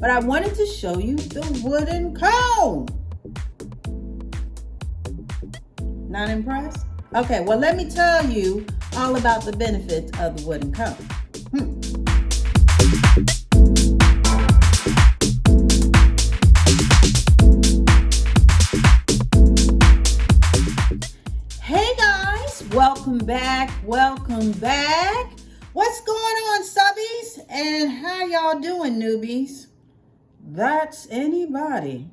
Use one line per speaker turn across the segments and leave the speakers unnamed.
But I wanted to show you the wooden comb. Not impressed? Okay, well, let me tell you all about the benefits of the wooden comb. Hey guys, welcome back. What's going on, subbies? And how y'all doing, newbies? That's anybody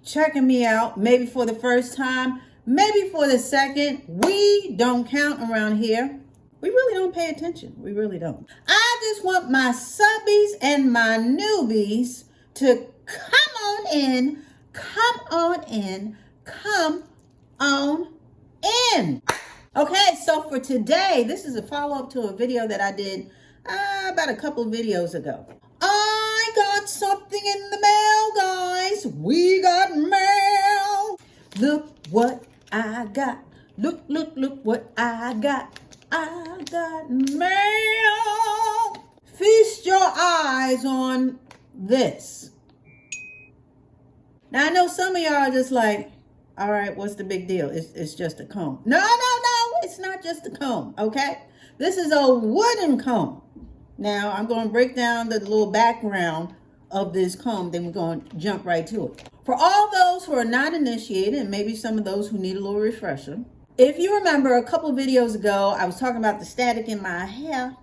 checking me out, maybe for the first time, maybe for the second. We don't count around here. We really don't pay attention. We really don't. I just want my subbies and my newbies to come on in. Okay, so for today, this is a follow-up to a video that I did about a couple of videos ago. I got something in the mail, guys. We got mail. Look what I got. Look what I got. I got mail. Feast your eyes on this. Now, I know some of y'all are just like, all right, what's the big deal? It's just a comb. No, it's not just a comb, okay? This is a wooden comb. Now, I'm going to break down the little background of this comb, then we're going to jump right to it. For all those who are not initiated, and maybe some of those who need a little refresher, if you remember a couple of videos ago, I was talking about the static in my hair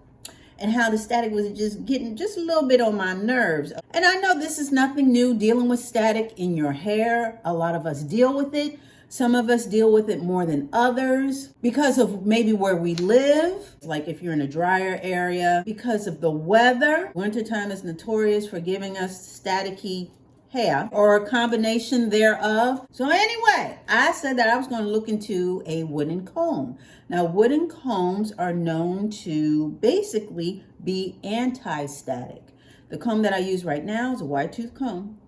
and how the static was just getting just a little bit on my nerves. And I know this is nothing new, dealing with static in your hair. A lot of us deal with it. Some of us deal with it more than others because of maybe where we live, like if you're in a drier area, because of the weather. Wintertime is notorious for giving us staticky hair or a combination thereof. So anyway, I said that I was going to look into a wooden comb. Now, wooden combs are known to basically be anti-static. The comb that I use right now is a wide tooth comb,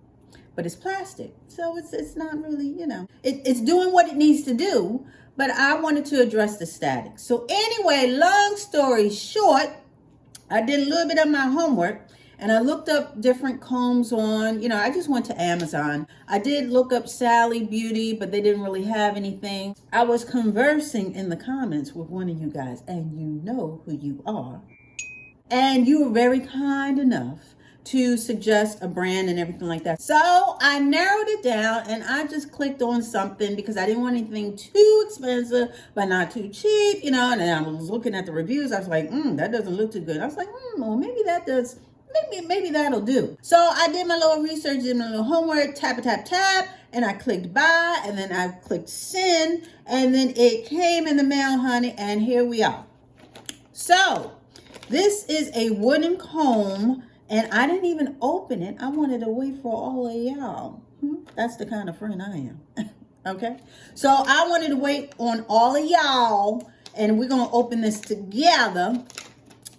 but it's plastic. So it's not really, it's doing what it needs to do, but I wanted to address the static. So anyway, long story short, I did a little bit of my homework and I looked up different combs on, I just went to Amazon. I did look up Sally Beauty, but they didn't really have anything. I was conversing in the comments with one of you guys, and you know who you are. And you were very kind enough to suggest a brand and everything like that. So I narrowed it down and I just clicked on something because I didn't want anything too expensive, but not too cheap, and I was looking at the reviews. I was like, that doesn't look too good. I was like, well, maybe that does. Maybe that'll do. So I did my little research, did my little homework, tap, and I clicked buy, and then I clicked send, and then it came in the mail, honey, and here we are. So this is a wooden comb, and I didn't even open it. I wanted to wait for all of y'all. That's the kind of friend I am. Okay? So I wanted to wait on all of y'all, and we're going to open this together.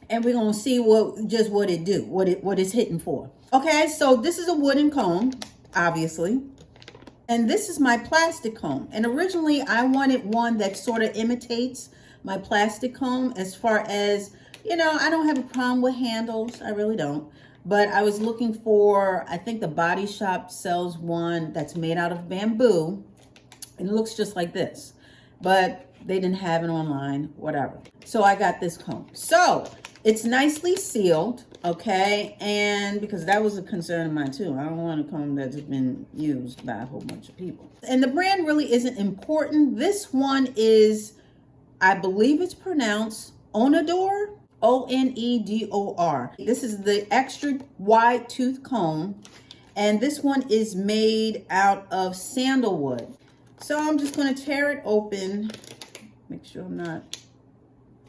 And we're going to see what it do, what it's hitting for. Okay, so this is a wooden comb, obviously. And this is my plastic comb. And originally I wanted one that sort of imitates my plastic comb as far as, I don't have a problem with handles. I really don't. But I was looking for, I think the Body Shop sells one that's made out of bamboo. And it looks just like this. But they didn't have it online, whatever. So I got this comb. So it's nicely sealed, okay? And because that was a concern of mine too. I don't want a comb that's been used by a whole bunch of people. And the brand really isn't important. This one is, I believe it's pronounced Onedor, Onedor. This is the extra wide tooth comb. And this one is made out of sandalwood. So I'm just gonna tear it open. Make sure I'm not,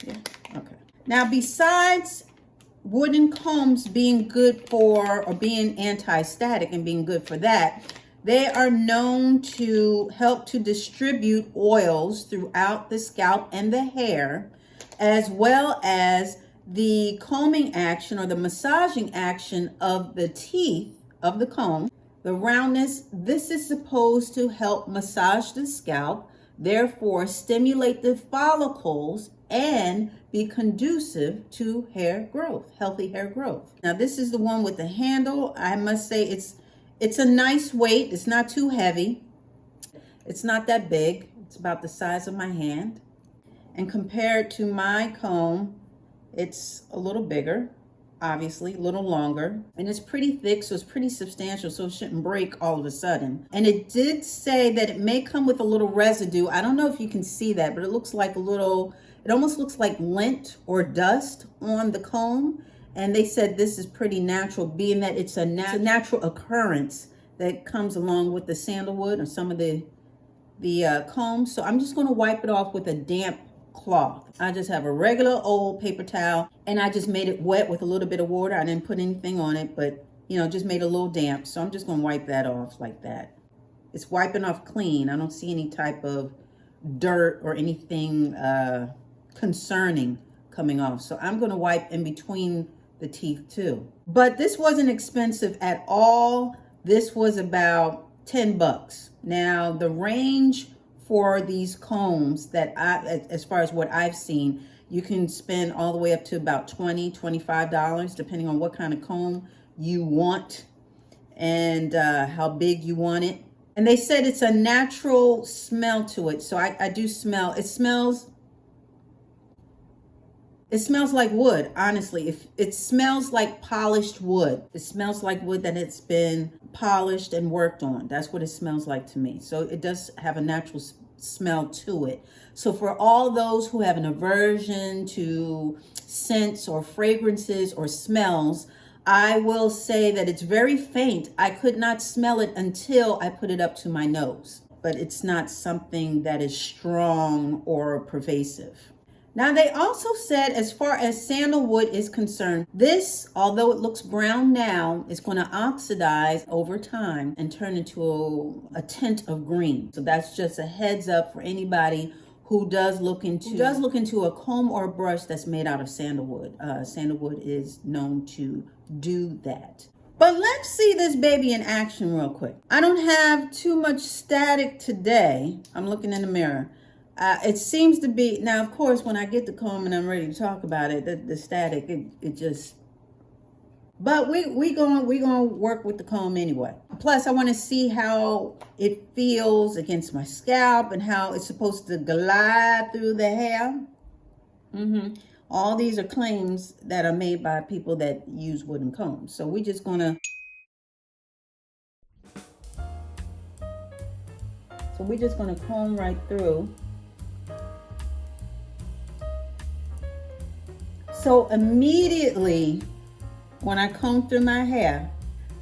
okay. Now, besides wooden combs being good for, or being anti-static and being good for that, they are known to help to distribute oils throughout the scalp and the hair, as well as the combing action or the massaging action of the teeth of the comb. The roundness, this is supposed to help massage the scalp, therefore stimulate the follicles and be conducive to hair growth, healthy hair growth. Now this is the one with the handle. I must say it's a nice weight. It's not too heavy. It's not that big. It's about the size of my hand. And compared to my comb, it's a little bigger, obviously, a little longer. And it's pretty thick, so it's pretty substantial, so it shouldn't break all of a sudden. And it did say that it may come with a little residue. I don't know if you can see that, but it looks like a little, it almost looks like lint or dust on the comb. And they said this is pretty natural, being that it's a natural occurrence that comes along with the sandalwood or some of the comb. So I'm just going to wipe it off with a damp cloth. I just have a regular old paper towel, and I just made it wet with a little bit of water. I didn't put anything on it, but you know, just made it a little damp. So I'm just going to wipe that off like that. It's wiping off clean. I don't see any type of dirt or anything concerning coming off. So I'm going to wipe in between the teeth too. But this wasn't expensive at all. This was about $10. Now the range for these combs that as far as what I've seen, you can spend all the way up to about $20-$25 depending on what kind of comb you want and how big you want it. And they said it's a natural smell to it. So I do smell, it smells like wood, honestly. If it smells like polished wood. It smells like wood that it's been polished and worked on. That's what it smells like to me. So it does have a natural smell to it. So for all those who have an aversion to scents or fragrances or smells, I will say that it's very faint. I could not smell it until I put it up to my nose. But it's not something that is strong or pervasive. Now they also said, as far as sandalwood is concerned, this, although it looks brown now, is going to oxidize over time and turn into a tint of green. So that's just a heads up for anybody who does look into a comb or a brush that's made out of sandalwood. Sandalwood is known to do that. But let's see this baby in action real quick. I don't have too much static today. I'm looking in the mirror. It seems to be, now of course when I get the comb and I'm ready to talk about it, the static, it just, but we gonna work with the comb anyway. Plus I want to see how it feels against my scalp and how it's supposed to glide through the hair. All these are claims that are made by people that use wooden combs. So we're just gonna, comb right through. So immediately when I comb through my hair,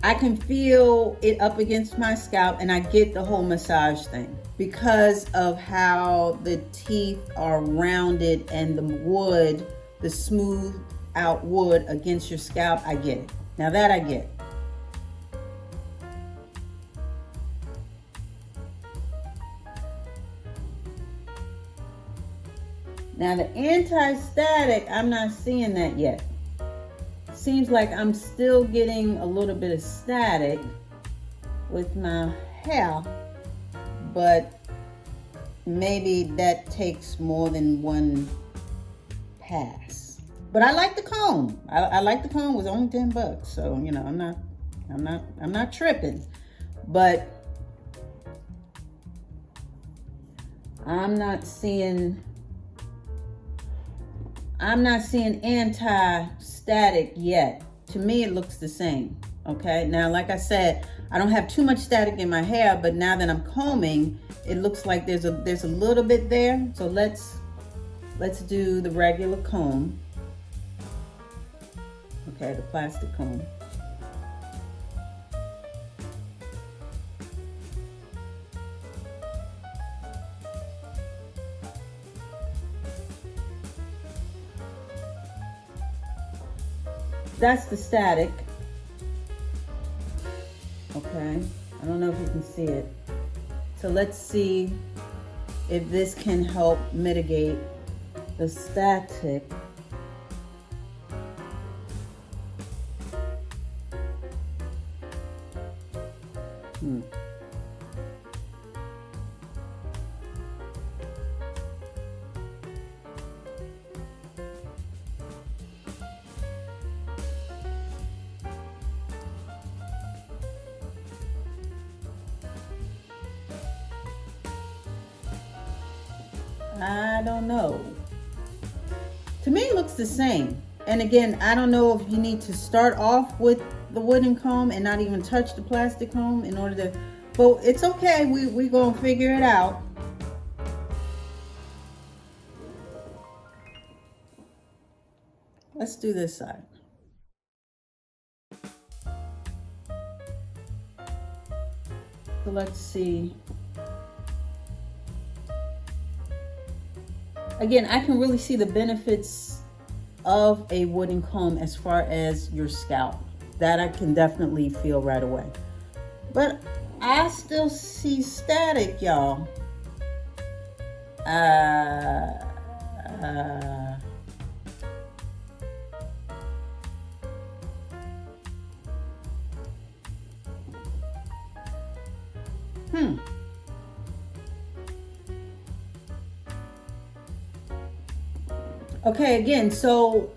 I can feel it up against my scalp and I get the whole massage thing because of how the teeth are rounded and the wood, the smooth out wood against your scalp. I get it. Now that I get. Now the anti-static, I'm not seeing that yet. Seems like I'm still getting a little bit of static with my hair, but maybe that takes more than one pass. But I like the comb. I like the comb. It was only $10, so you know I'm not tripping. But I'm not seeing anti-static yet. To me, it looks the same. Okay. Now, like I said, I don't have too much static in my hair, but now that I'm combing, it looks like there's a little bit there. So let's do the regular comb. Okay, the plastic comb. That's the static. Okay, I don't know if you can see it. So let's see if this can help mitigate the static. I don't know. To me, it looks the same. And again, I don't know if you need to start off with the wooden comb and not even touch the plastic comb in order to, but it's okay. We gonna figure it out. Let's do this side. So let's see. Again, I can really see the benefits of a wooden comb as far as your scalp. That I can definitely feel right away. But I still see static, y'all. Okay, again, so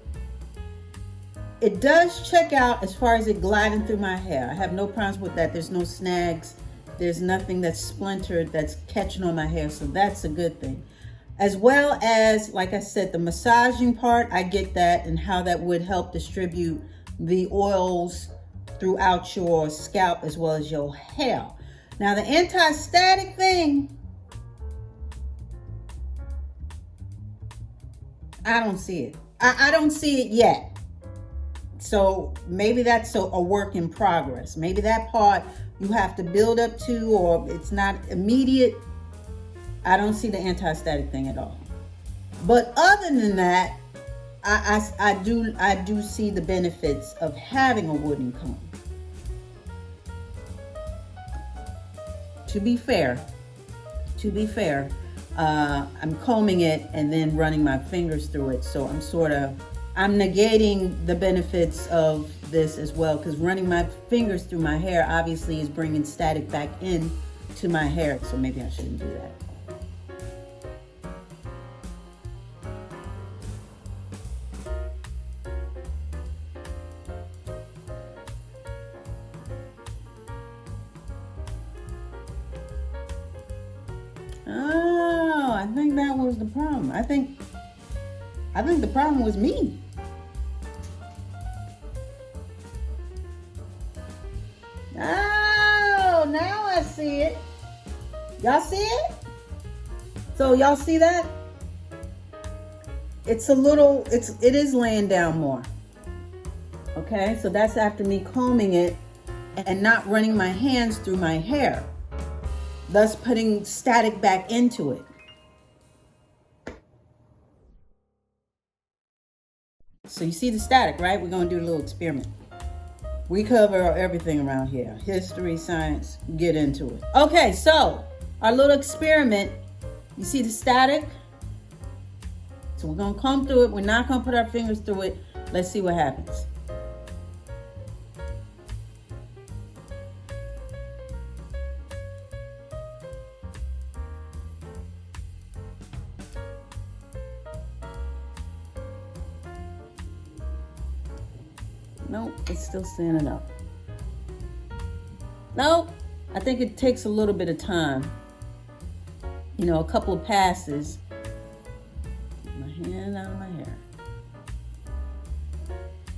it does check out as far as it gliding through my hair. I have no problems with that. There's no snags. There's nothing that's splintered that's catching on my hair. So that's a good thing. As well as, like I said, the massaging part, I get that and how that would help distribute the oils throughout your scalp as well as your hair. Now the anti-static thing, I don't see it. I don't see it yet. So maybe that's a work in progress. Maybe that part you have to build up to, or it's not immediate. I don't see the anti-static thing at all. But other than that, I do see the benefits of having a wooden comb. To be fair, I'm combing it and then running my fingers through it. So I'm negating the benefits of this as well, because running my fingers through my hair obviously is bringing static back in to my hair. So maybe I shouldn't do that. Oh, I think that was the problem. I think the problem was me. Oh, now I see it. Y'all see it? So y'all see that? It is laying down more. Okay, so that's after me combing it and not running my hands through my hair, thus putting static back into it. So you see the static, right? We're going to do a little experiment. We cover everything around here. History, science, get into it. Okay, so our little experiment, you see the static? So we're going to comb through it. We're not going to put our fingers through it. Let's see what happens. Nope, it's still standing up. Nope, I think it takes a little bit of time. You know, a couple of passes. Get my hand out of my hair.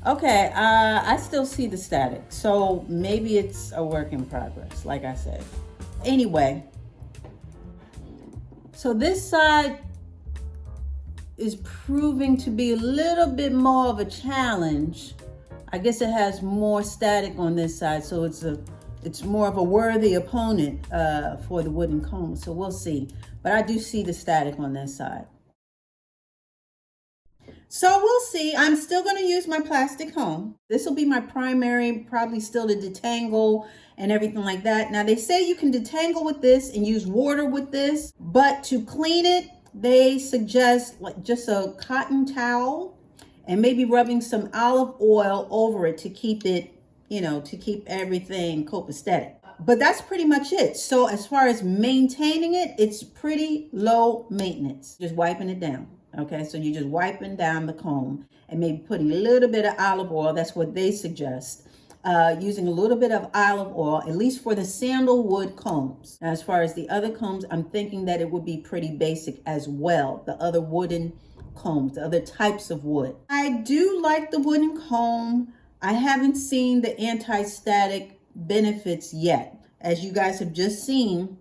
Okay, I still see the static. So maybe it's a work in progress, like I said. Anyway, so this side is proving to be a little bit more of a challenge. I guess it has more static on this side, so it's more of a worthy opponent for the wooden comb. So we'll see. But I do see the static on this side. So we'll see. I'm still going to use my plastic comb. This will be my primary, probably still to detangle and everything like that. Now they say you can detangle with this and use water with this, but to clean it, they suggest like just a cotton towel and maybe rubbing some olive oil over it to keep it, you know, to keep everything copacetic. But that's pretty much it. So as far as maintaining it, it's pretty low maintenance. Just wiping it down. Okay, so you're just wiping down the comb and maybe putting a little bit of olive oil. That's what they suggest. using a little bit of olive oil, at least for the sandalwood combs. Now, as far as the other combs, I'm thinking that it would be pretty basic as well. The other wooden combs, the other types of wood. I do like the wooden comb. I haven't seen the anti-static benefits yet. As you guys have just seen,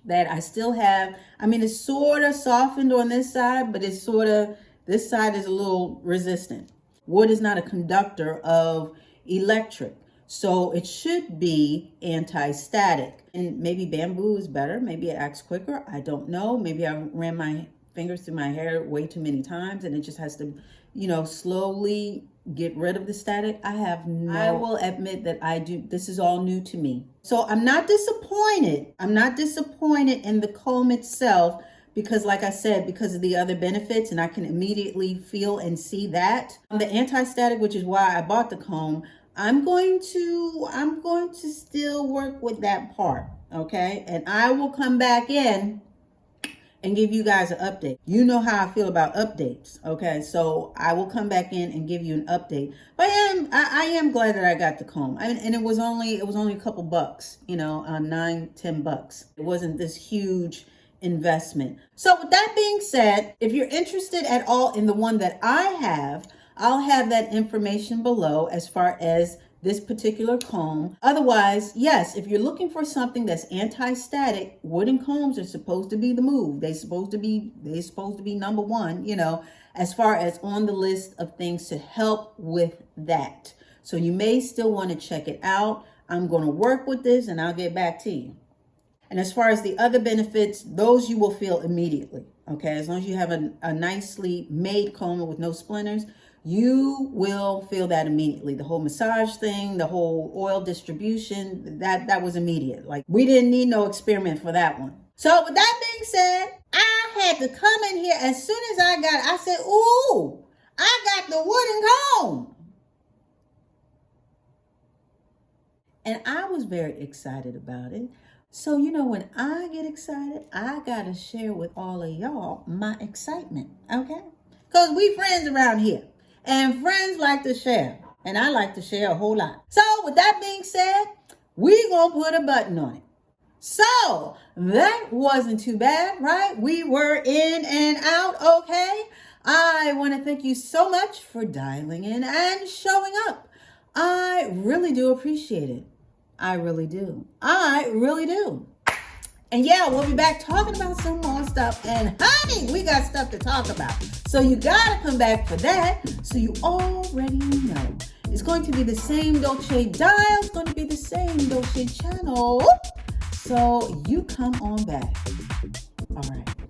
that I still have, I mean, it's sort of softened on this side, but it's sort of, this side is a little resistant. Wood is not a conductor of electric, so it should be anti-static. And maybe bamboo is better. Maybe it acts quicker. I don't know. Maybe I ran my fingers through my hair way too many times and it just has to, you know, slowly get rid of the static. I will admit that this is all new to me. So I'm not disappointed. I'm not disappointed in the comb itself because, like I said, because of the other benefits, and I can immediately feel and see that. The anti-static, which is why I bought the comb, I'm going to still work with that part, okay? And I will come back in and give you guys an update. You know how I feel about updates, okay? So I will come back in and give you an update. But I am glad that I got the comb. And it was only a couple bucks, you know, $9-10. It wasn't this huge investment. So with that being said, if you're interested at all in the one that I have, I'll have that information below as far as this particular comb. Otherwise, yes, if you're looking for something that's anti-static, wooden combs are supposed to be the move. They're supposed to be number one, you know, as far as on the list of things to help with that. So you may still want to check it out. I'm going to work with this and I'll get back to you. And as far as the other benefits, those you will feel immediately, okay? As long as you have a nicely made comb with no splinters, you will feel that immediately. The whole massage thing, the whole oil distribution, that was immediate. Like, we didn't need no experiment for that one. So with that being said, I had to come in here as soon as I said, ooh, I got the wooden comb. And I was very excited about it. So, you know, when I get excited, I got to share with all of y'all my excitement, okay? Because we friends around here. And friends like to share. And I like to share a whole lot. So with that being said, we gonna put a button on it. So that wasn't too bad, right? We were in and out, okay? I want to thank you so much for dialing in and showing up. I really do appreciate it. I really do. I really do. And yeah, we'll be back talking about some more stuff. And honey, we got stuff to talk about. So you gotta come back for that. So you already know. It's going to be the same Dolce dial. It's going to be the same Dolce channel. So you come on back. All right.